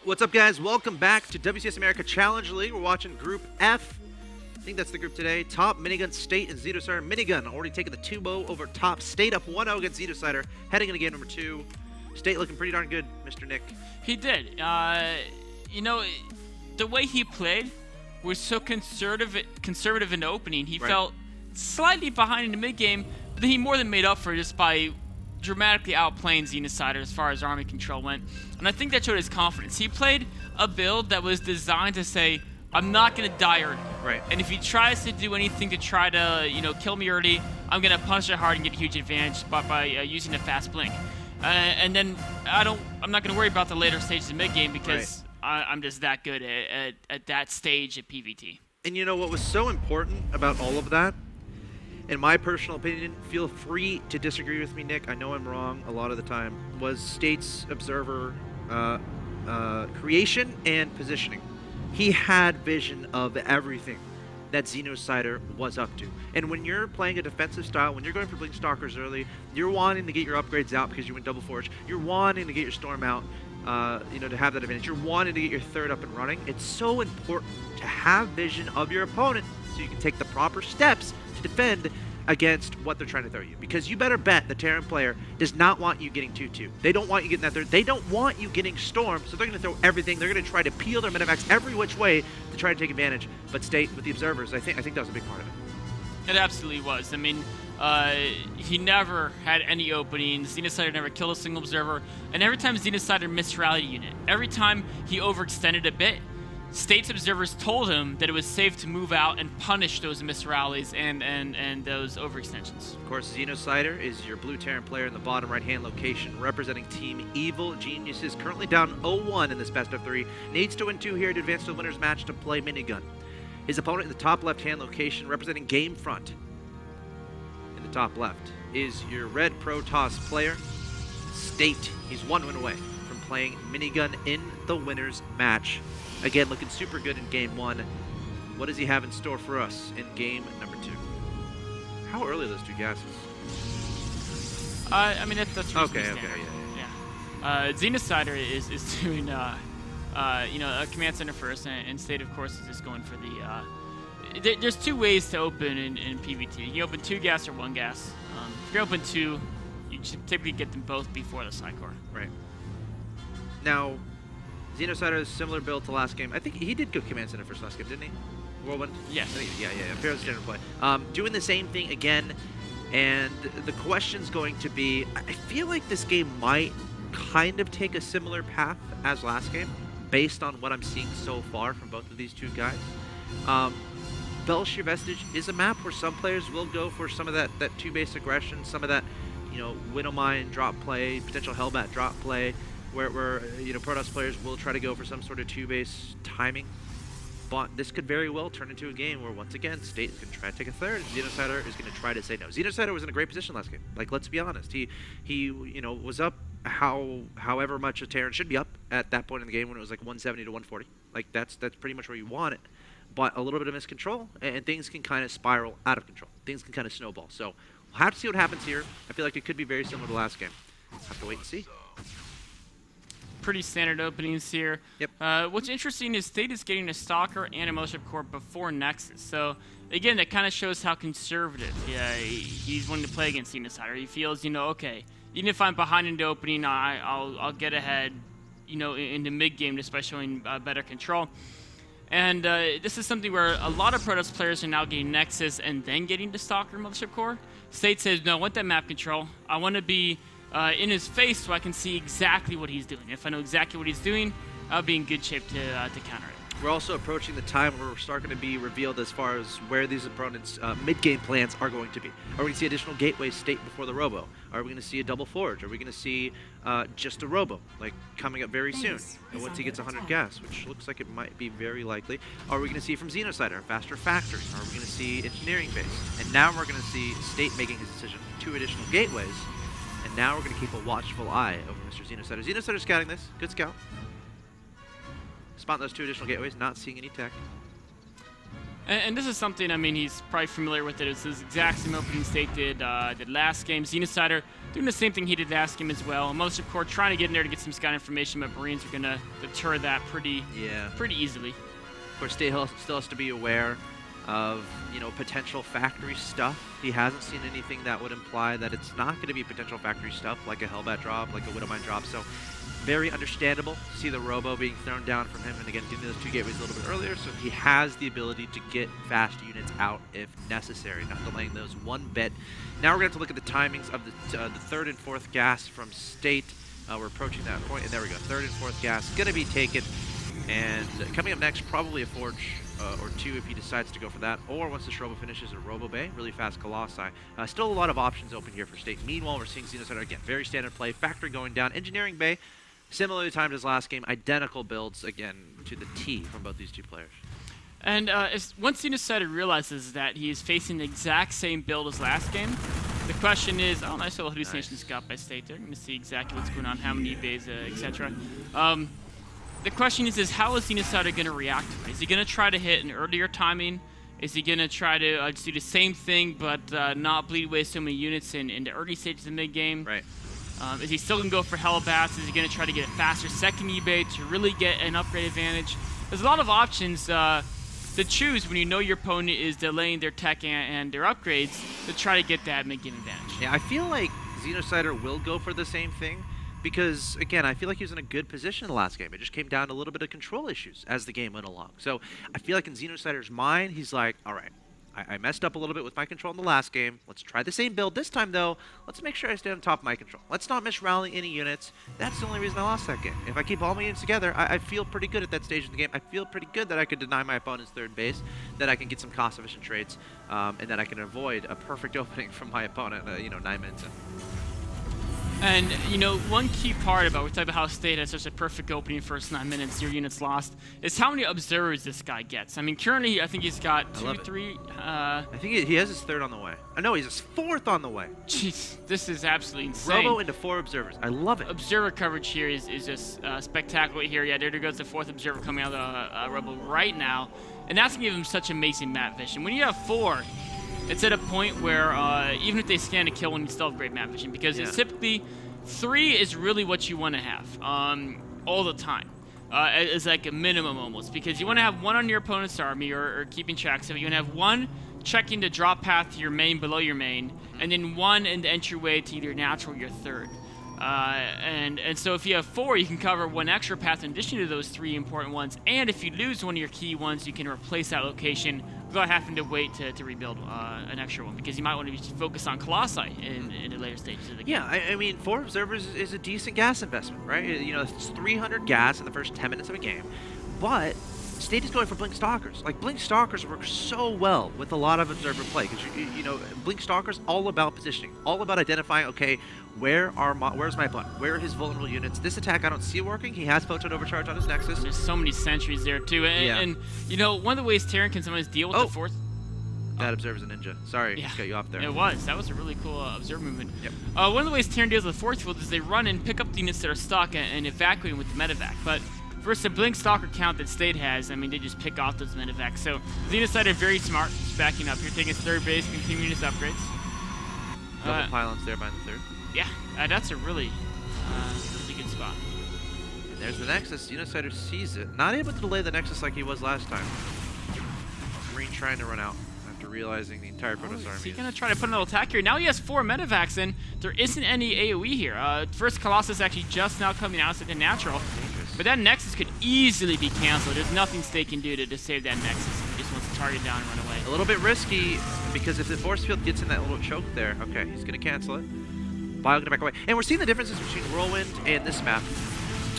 What's up, guys? Welcome back to WCS America Challenge League. We're watching Group F. I think that's the group today. Top, Minigun, State, and Xenocider. Minigun already taking the 2-0 over Top. State up 1-0 against Xenocider. Heading into game number 2. State looking pretty darn good, Mr. Nick. He did. You know, the way he played was so conservative in the opening. He felt slightly behind in the mid-game, but then he more than made up for it just by dramatically outplaying Xenocider as far as army control went. And I think that showed his confidence. He played a build that was designed to say, I'm not going to die early. Right. And if he tries to do anything to try to, kill me early, I'm going to punish it hard and get a huge advantage by using a fast blink. And then I'm not going to worry about the later stages of mid-game because I'm just that good at that stage at PvT. And you know what was so important about all of that? In my personal opinion, feel free to disagree with me, Nick. I know I'm wrong a lot of the time. Was State's observer creation and positioning. He had vision of everything that Xenocider was up to. And when you're playing a defensive style, when you're going for Blink Stalkers early, you're wanting to get your upgrades out because you went Double Forge. You're wanting to get your Storm out, to have that advantage. You're wanting to get your third up and running. It's so important to have vision of your opponent so you can take the proper steps to defend against what they're trying to throw you. Because you better bet the Terran player does not want you getting 2-2. They don't want you getting that third. They don't want you getting Storm, so they're going to throw everything. They're going to try to peel their Minimax every which way to try to take advantage. But State, with the observers, I think that was a big part of it. It absolutely was. I mean, he never had any openings. Xenocider never killed a single observer. And every time Xenocider missed rally unit, every time he overextended a bit, State's observers told him that it was safe to move out and punish those missed rallies and those overextensions. Of course, Xenocider is your blue Terran player in the bottom right-hand location, representing Team Evil Geniuses, currently down 0-1 in this best of 3. Needs to win 2 here to advance to the winner's match to play Minigun. His opponent in the top left-hand location, representing Gamefront, in the top left, is your red Pro Toss player, State. He's 1 win away from playing Minigun in the winner's match. Again, looking super good in Game 1. What does he have in store for us in Game number 2? How early are those 2 gases? I mean, that's okay, standard. Yeah. Xenocider is doing, a command center first, and State, of course, is just going for the... there's 2 ways to open in PvT. You can open 2 gas or 1 gas. If you open 2, you should typically get them both before the Psychor. Right. Now, Xenocider is similar build to last game. I think he did go command center first last game, didn't he? Whirlwind? Yes. Yeah. Fairly standard play. Doing the same thing again, and the question's going to be, I feel like this game might kind of take a similar path as last game, based on what I'm seeing so far from both of these 2 guys. Belshir Vestige is a map where some players will go for some of that 2-base aggression, some of that, Widowmine drop play, potential Hellbat drop play, where Protoss players will try to go for some sort of 2-base timing. But this could very well turn into a game where, once again, State is going to try to take a third, and Xenocider is going to try to say no. Xenocider was in a great position last game. Like, let's be honest. He was up however much a Terran should be up at that point in the game when it was like 170 to 140. Like, that's pretty much where you want it. But a little bit of miscontrol, and things can kind of spiral out of control. Things can kind of snowball. So we'll have to see what happens here. I feel like it could be very similar to last game. Have to wait and see. Pretty standard openings here. Yep. What's interesting is State is getting a Stalker and a Motion Core before Nexus. So, again, that kind of shows how conservative he's willing to play against Xenocider. He feels, okay, even if I'm behind in the opening, I'll get ahead, in the mid-game just by showing better control. And this is something where a lot of Protoss players are now getting Nexus and then getting the Stalker Mothership Core. State says, no, I want that map control. I want to be in his face so I can see exactly what he's doing. If I know exactly what he's doing, I'll be in good shape to counter it. We're also approaching the time where we're starting to be revealed as far as where these opponents' mid-game plans are going to be. Are we going to see additional gateways State before the Robo? Are we going to see a double forge? Are we going to see just a Robo, like, coming up very soon? And once he gets 100 gas, which looks like it might be very likely. Are we going to see from Xenocider, faster factory? Are we going to see engineering base? And now we're going to see State making his decision, 2 additional gateways. And now we're going to keep a watchful eye over Mr. Xenocider. Xenocider scouting this. Good scout. Spotting those 2 additional gateways, not seeing any tech. And this is something, I mean, he's probably familiar with it. It's his exact same opening state did last game. Xenocider doing the same thing he did last game as well. Most of course trying to get in there to get some scout information, but Marines are going to deter that pretty easily. Of course, still has to be aware of, you know, potential factory stuff. He hasn't seen anything that would imply that it's not going to be potential factory stuff, like a Hellbat drop, like a Widowmine drop. So very understandable to see the Robo being thrown down from him, and again, getting those 2 gateways a little bit earlier, so he has the ability to get fast units out if necessary, not delaying those one bit. Now we're going to look at the timings of the 3rd and 4th gas from State. We're approaching that point, and there we go. 3rd and 4th gas going to be taken, and coming up next, probably a Forge or 2 if he decides to go for that, or once this Robo finishes, a Robo Bay, really fast Colossi. Still a lot of options open here for State. Meanwhile, we're seeing Xenocider again, very standard play, Factory going down, Engineering Bay, similarly timed as last game, identical builds, again, to the T from both these 2 players. And once Xenocider realizes that he is facing the exact same build as last game, the question is, oh, nice little hallucination scout by State there. I'm going to see exactly what's going on, how many bays, etc. The question is how is Xenocider going to react? Is he going to try to hit an earlier timing? Is he going to try to do the same thing but not bleed away so many units in the early stages of the mid-game? Right. Is he still going to go for Hellbats? Is he going to try to get a faster second eBay to really get an upgrade advantage? There's a lot of options to choose when you know your opponent is delaying their tech and their upgrades to try to get that mid-game advantage. Yeah, I feel like Xenocider will go for the same thing because, again, I feel like he was in a good position in the last game. It just came down to a little bit of control issues as the game went along. So I feel like in Xenocider's mind, he's like, all right, I messed up a little bit with my control in the last game. Let's try the same build this time, though. Let's make sure I stay on top of my control. Let's not miss-rally any units. That's the only reason I lost that game. If I keep all my units together, I feel pretty good at that stage of the game. I feel pretty good that I could deny my opponent's 3rd base, that I can get some cost-efficient trades, and that I can avoid a perfect opening from my opponent, 9 minutes in. And, you know, one key part about, we talked about how State has such a perfect opening first 9 minutes, 0 units lost, is how many observers this guy gets. I mean, currently, I think he's got 2, 3... I think he has his 3rd on the way. No, he's his 4th on the way. Jeez, this is absolutely insane. Robo into 4 observers. I love it. Observer coverage here is just spectacular here. Yeah, there goes the 4th observer coming out of the Robo right now. And that's going to give him such amazing map vision. When you have 4... it's at a point where even if they scan a kill one, you still have great map vision because it's typically 3 is really what you want to have all the time. It's like a minimum almost because you want to have 1 on your opponent's army or keeping track of it. You want to have 1 checking the drop path to your main below your main, and then 1 in the entryway to either natural or your 3rd. And so if you have 4, you can cover 1 extra path in addition to those 3 important ones. And if you lose one of your key ones, you can replace that location without having to wait to rebuild an extra one, because you might want to be focused on Colossi in the later stages of the game. Yeah, I mean, 4 observers is a decent gas investment, right? You know, it's 300 gas in the first 10 minutes of a game, but State is going for Blink Stalkers. Like, Blink Stalkers work so well with a lot of observer play, because, you know, Blink Stalkers all about positioning, all about identifying, okay, where's my opponent? Where are his vulnerable units? This attack I don't see working. He has Photon Overcharge on his Nexus. There's so many sentries there, too. And you know, one of the ways Terran can sometimes deal with the 4th... That observer's a ninja. Sorry, cut you off there. It was. That was a really cool observer movement. Yep. One of the ways Terran deals with the 4th field is they run and pick up the units that are stuck and evacuate them with the medevac. But versus the Blink Stalker count that State has, I mean, they just pick off those medevacs. So Xenocider very smart, just backing up here, taking his 3rd base, continuing his upgrades. Double pylons there behind the 3rd. Yeah, that's a really good spot. And there's the Nexus. Xenocider sees it. Not able to delay the Nexus like he was last time. Marine trying to run out after realizing the entire Protoss army. Is he going to try to put another attack here? Now he has 4 medevacs in. There isn't any AoE here. First Colossus actually just now coming out, so the natural. But that Nexus could easily be canceled. There's nothing State can do to save that Nexus. He just wants to target down and run away. A little bit risky, because if the force field gets in that little choke there, okay, he's going to cancel it. Bio gonna back away. And we're seeing the differences between Whirlwind and this map.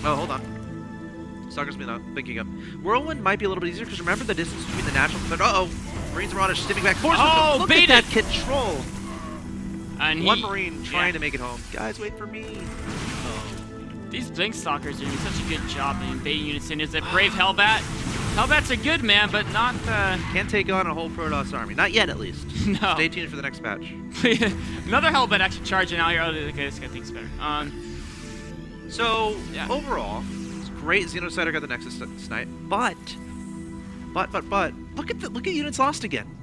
Oh, hold on. Stalker's been picking up. Whirlwind might be a little bit easier, because remember the distance between the natural and the... Uh-oh! Marines are on a stiffing back. Force field. Look at that control! And one Marine trying to make it home. Guys, wait for me. These Blink Stalkers are doing such a good job in baiting units in. There's a Brave Hellbat. Hellbats are good, man, but not... Can't take on a whole Protoss army. Not yet, at least. No. Stay tuned for the next patch. Another Hellbat actually charging out here. Oh, okay, this guy thinks better. So, overall, it's great Xenocider got the Nexus snipe, but But look at units lost again.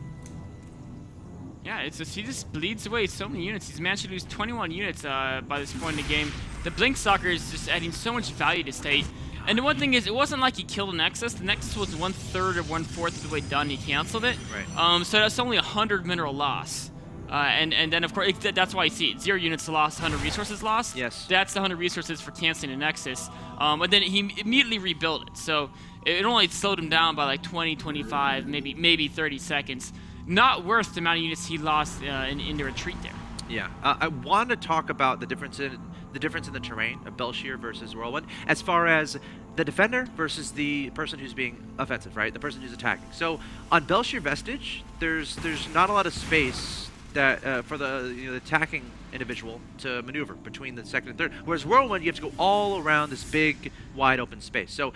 Yeah, it's just, he just bleeds away so many units. He's managed to lose 21 units by this point in the game. The Blink Stalker is just adding so much value to State. And the one thing is, it wasn't like he killed a Nexus. The Nexus was 1/3 or 1/4 of the way done. He canceled it. Right. So that's only 100 mineral loss. And then, of course, that's why you see it. 0 units lost, 100 resources lost. Yes. That's the 100 resources for canceling a Nexus. But then he immediately rebuilt it. So it only slowed him down by like 20, 25, maybe 30 seconds. Not worth the amount of units he lost in the retreat there. Yeah. I want to talk about the difference in the terrain of Belshir versus Whirlwind, as far as the defender versus the person who's being offensive, right? The person who's attacking. So on Belshir Vestige, there's not a lot of space that for the attacking individual to maneuver between the second and third. Whereas Whirlwind, you have to go all around this big, wide open space. So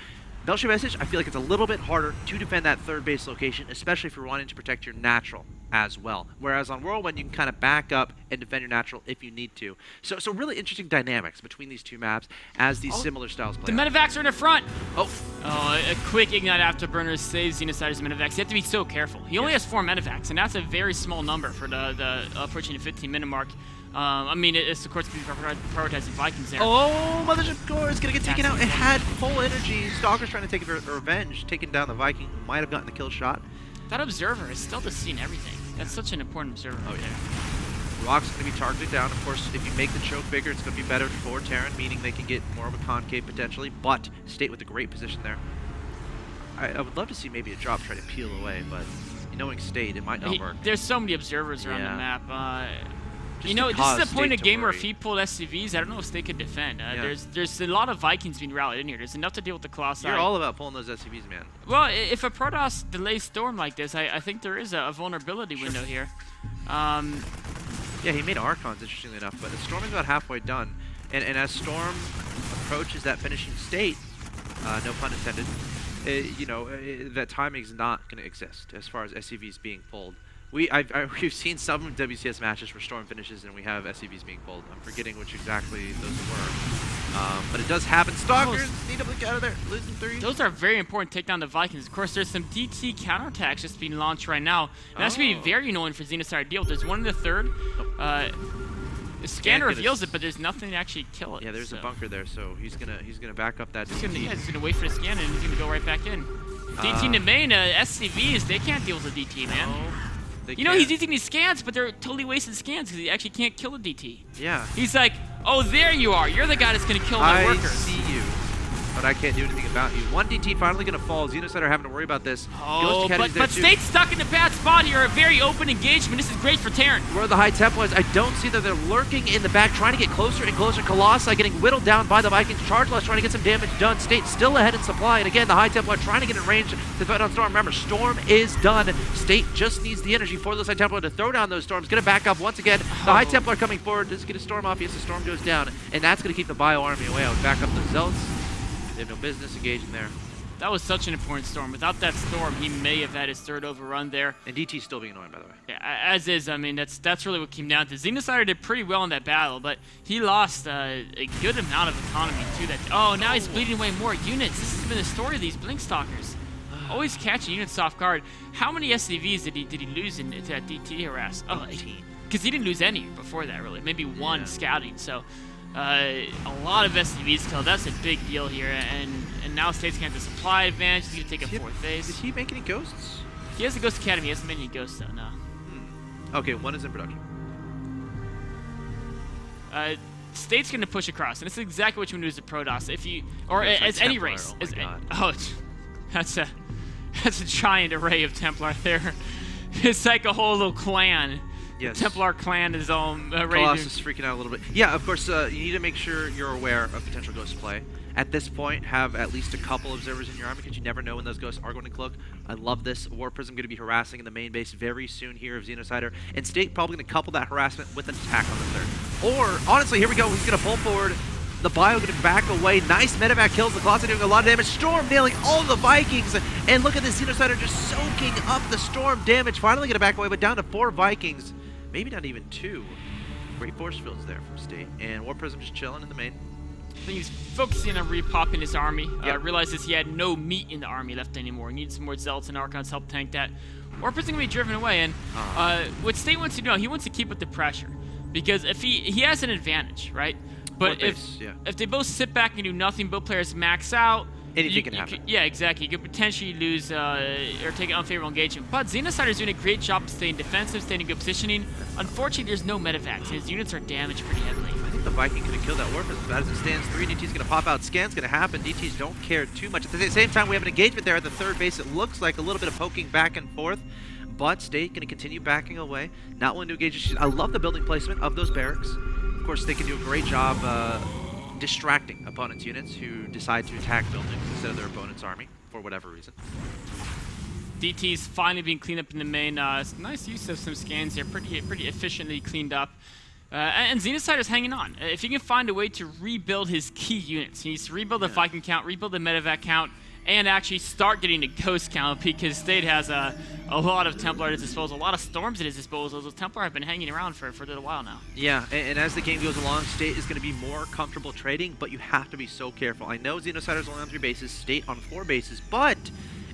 Belshir Vestige, I feel like it's a little bit harder to defend that third base location, especially if you're wanting to protect your natural as well. Whereas on Whirlwind, you can kind of back up and defend your natural if you need to. So really interesting dynamics between these two maps as these similar styles play. The Medivacs are in the front. Oh, a quick Ignite Afterburner saves Xenocider's Medivacs. You have to be so careful. He only has 4 Medivacs, and that's a very small number for the approaching the 15-minute mark. I mean, it's of course going to be prioritizing Vikings there. Oh, Mothership Core is going to get taken out. It had full energy. Stalker's trying to take revenge, taking down the Viking who might have gotten the kill shot. That Observer is still just seeing everything. That's such an important Observer. Oh, yeah. Rock's going to be targeted down. Of course, if you make the choke bigger, it's going to be better for Terran, meaning they can get more of a concave potentially, but State with a great position there. I would love to see maybe a drop try to peel away, but knowing State, it might not work. There's so many Observers around the map. This is the point of game where if he pulled SCVs, I don't know if they could defend. There's a lot of Vikings being rallied in here. There's enough to deal with the Colossi. You're all about pulling those SCVs, man. Well, if a Protoss delays Storm like this, I think there is a vulnerability window here. Yeah, he made Archons, interestingly enough, but the Storm is about halfway done. And as Storm approaches that finishing state, no pun intended, that timing is not going to exist as far as SCVs being pulled. We've seen some WCS matches where Storm finishes and we have SCVs being pulled. I'm forgetting which exactly those were. But it does happen. Stalkers need to look out of there. Losing 3. Those are very important to take down the Vikings. Of course, there's some DT counterattacks just being launched right now. And that's going to be very annoying for Xenocider to deal with. There's one in the third. The scanner reveals it, but there's nothing to actually kill it. Yeah, there's a bunker there, so he's gonna back up that DT. He's gonna wait for the scanner and he's gonna go right back in. DT in the main, SCVs, they can't deal with the DT, man. No, he's using these scans, but they're totally wasted scans because he actually can't kill a DT. Yeah. He's like, oh, there you are. You're the guy that's going to kill my workers. I see you, but I can't do anything about you. One DT finally going to fall. Xenocider having to worry about this. Oh, but State's stuck in a bad spot here. A very open engagement. This is great for Terran. Where the High Templars, I don't see that they're lurking in the back, trying to get closer and closer. Colossi getting whittled down by the Vikings. Chargeless trying to get some damage done. State still ahead in supply. And again, the High Templar trying to get in range to fight on Storm. Remember, Storm is done. State just needs the energy for those High Templar to throw down those Storms. Going to back up once again. The High Templar coming forward. Does get a Storm off. Yes, the Storm goes down. And that's going to keep the Bio Army away. I would back up the Zealots. They have no business engaging there. That was such an important Storm. Without that Storm, he may have had his third overrun there. And DT's still being annoying, by the way. Yeah, as is. I mean, that's really what came down to. Xenocider did pretty well in that battle, but he lost a good amount of economy to that. Oh, now he's bleeding away more units. This has been the story of these Blink Stalkers. Always catching units off guard. How many SCVs did he lose into that DT harass? Oh, 18. Because he didn't lose any before that, really. Maybe one scouting. So a lot of SCVs killed. That's a big deal here. And now State's going to have the supply advantage. He's going to take a fourth phase. Did he make any ghosts? He has a Ghost Academy. He hasn't made any ghosts, though, no. Okay, one is in production. State's going to push across. And this is exactly what you want to do as a Protoss. If you, or as any race. That's a giant array of Templar there. It's like a whole little clan. Yes. The Templar clan is all Colossus is freaking out a little bit. Yeah, of course, you need to make sure you're aware of potential ghost play. At this point, have at least a couple observers in your army because you never know when those ghosts are going to cloak. I love this. War Prism going to be harassing in the main base very soon here of Xenocider. And State probably going to couple that harassment with an attack on the third. Or, honestly, here we go. He's going to pull forward. The Bio going to back away. Nice medevac kills. The Colossus doing a lot of damage. Storm nailing all the Vikings. And look at this. Xenocider just soaking up the Storm damage. Finally going to back away, but down to 4 Vikings. Maybe not even 2. Great force fields there from State. And War Prism just chilling in the main. I think he's focusing on repopping his army. Realizes he had no meat in the army left anymore. He needs some more zealots and archons to help tank that. Warpers going to be driven away, and what State wants to do, he wants to keep up the pressure. Because if he has an advantage, right? But if they both sit back and do nothing, both players max out, anything can happen. Yeah, exactly. You could potentially lose or take an unfavorable engagement. But Xenocider is doing a great job of staying defensive, staying in good positioning. Unfortunately, there's no medevacs. His units are damaged pretty heavily. I think the Viking could have killed that Warp as it stands. 3 DT's going to pop out. Scan's going to happen. DTs don't care too much. At the same time, we have an engagement there at the third base. It looks like a little bit of poking back and forth. But State going to continue backing away. Not willing to engage. I love the building placement of those barracks. Of course, they can do a great job distracting opponents' units who decide to attack buildings instead of their opponent's army for whatever reason. DT's finally being cleaned up in the main. Nice use of some scans here. Pretty efficiently cleaned up. And Xenocider's hanging on. If he can find a way to rebuild his key units, he needs to rebuild the Viking count, rebuild the medevac count, and actually start getting a ghost count, because State has a lot of Templar at his disposal, a lot of Storms at his disposal. Those Templar have been hanging around for a little while now. Yeah, and as the game goes along, State is going to be more comfortable trading, but you have to be so careful. I know Xenocider's only on 3 bases, State on 4 bases, but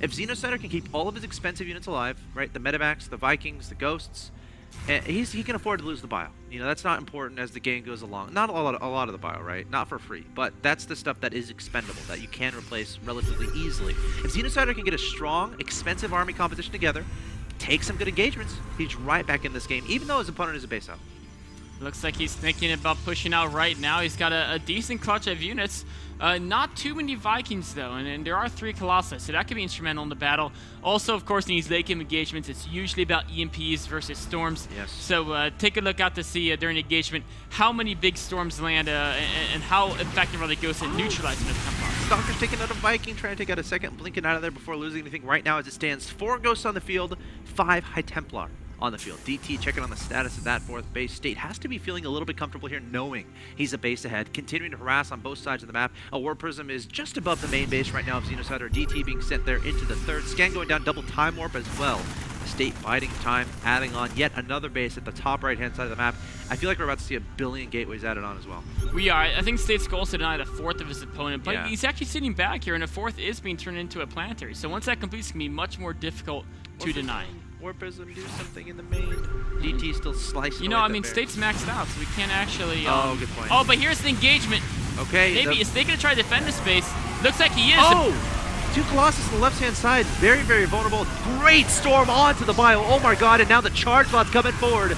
if Xenocider can keep all of his expensive units alive, right, the medevacs, the Vikings, the ghosts, he can afford to lose the bio. You know, that's not important as the game goes along. Not a lot of the bio, right? Not for free. But that's the stuff that is expendable, that you can replace relatively easily. If Xenocider can get a strong, expensive army composition together, take some good engagements, he's right back in this game, even though his opponent is a base out. Looks like he's thinking about pushing out right now. He's got a decent clutch of units. Not too many Vikings, though, and there are 3 Colossi, so that could be instrumental in the battle. Also, of course, in these late game engagements, it's usually about EMPs versus Storms. Yes. So take a look out to see during engagement how many big Storms land and how effective are the ghosts at neutralizing the Templar. Stalker's taking out a Viking, trying to take out a second, blinking out of there before losing anything. Right now, as it stands, 4 ghosts on the field, 5 High Templar on the field. DT checking on the status of that 4th base. State has to be feeling a little bit comfortable here, knowing he's a base ahead, continuing to harass on both sides of the map. A War Prism is just above the main base right now of Xenocider. DT being sent there into the 3rd. Scan going down, double time warp as well. State biding time, adding on yet another base at the top right-hand side of the map. I feel like we're about to see a billion gateways added on as well. We are. I think State's goal is to deny the 4th of his opponent, but he's actually sitting back here, and a 4th is being turned into a planetary. So once that completes, it can be much more difficult to deny. War Prism do something in the main. DT still slicing. You know, I mean, State's maxed out, so we can't actually. Oh, good point. Oh, but here's the engagement. Okay. Maybe is State gonna try to defend the space? Looks like he is. Oh, 2 Colossus on the left-hand side, very, very vulnerable. Great storm onto the bio. Oh my God! And now the charge bot's coming forward.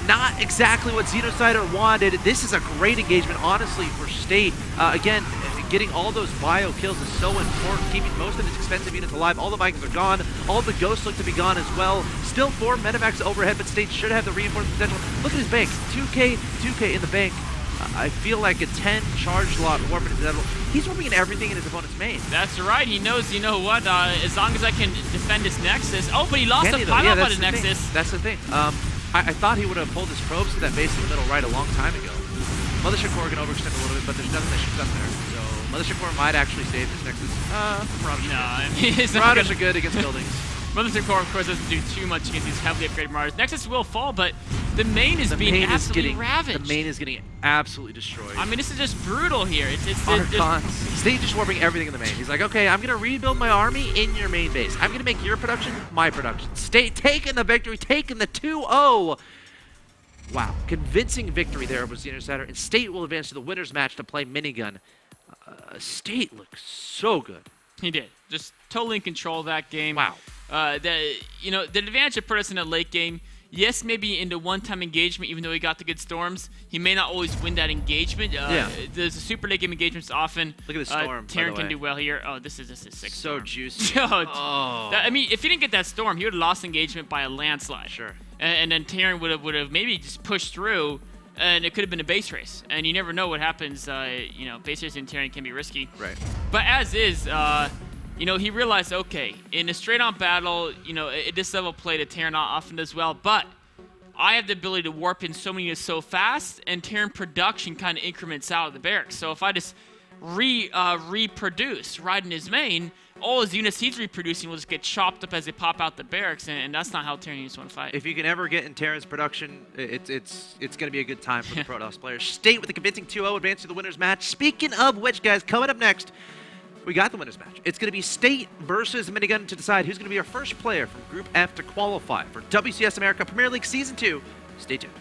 Not exactly what Xenocider wanted. This is a great engagement, honestly, for State. Again, getting all those bio kills is so important, keeping most of his expensive units alive. All the Vikings are gone. All the ghosts look to be gone as well. Still 4 medevacs overhead, but State should have the reinforcement potential. Look at his bank. 2K in the bank. I feel like a 10 charge lot warping into that. He's warping in everything in his opponent's main. That's right. He knows, you know what, as long as I can defend his Nexus. Oh, but he lost the pile up on his Nexus. That's the thing. I thought he would have pulled his probes to that base in the middle right a long time ago. Mothership Core can overextend a little bit, but there's nothing that shoots up there. So Mothership Core might actually save his Nexus. Marauders. No, I mean, Marauders are good against buildings. Mothership Core, of course, doesn't do too much against these heavily upgraded Marauders. Nexus will fall, but the main is being absolutely ravaged. The main is getting absolutely destroyed. I mean, this is just brutal here. State just warping everything in the main. He's like, okay, I'm going to rebuild my army in your main base. I'm going to make your production my production. State taking the victory, taking the 2-0. Wow, convincing victory there was the Xenocider, and State will advance to the winner's match to play minigun. State looks so good. He did. Just totally in control of that game. Wow. The advantage that put us in a late game, yes, maybe into one-time engagement, even though he got the good storms, he may not always win that engagement. There's a super late game engagements often. Look at the storm, Terran can do well here. Oh, this is 6 so storm. Juicy. I mean, if he didn't get that storm, he would have lost engagement by a landslide. Sure. And then Terran would have maybe just pushed through, and it could have been a base race. And you never know what happens. Base race in Terran can be risky. Right. But as is, he realized, okay, in a straight-on battle, at this level of play, the Terran not often does well, but I have the ability to warp in so many units so fast, and Terran production kind of increments out of the barracks. So if I just reproduce right in his main, all his units he's reproducing will just get chopped up as they pop out the barracks, and that's not how Terran units want to fight. If you can ever get in Terran's production, it's going to be a good time for the Protoss players. State with a convincing 2-0 advance to the winners match. Speaking of which, guys, coming up next, we got the winners match. It's going to be State versus Minigun to decide who's going to be our first player from Group F to qualify for WCS America Premier League Season 2. Stay tuned.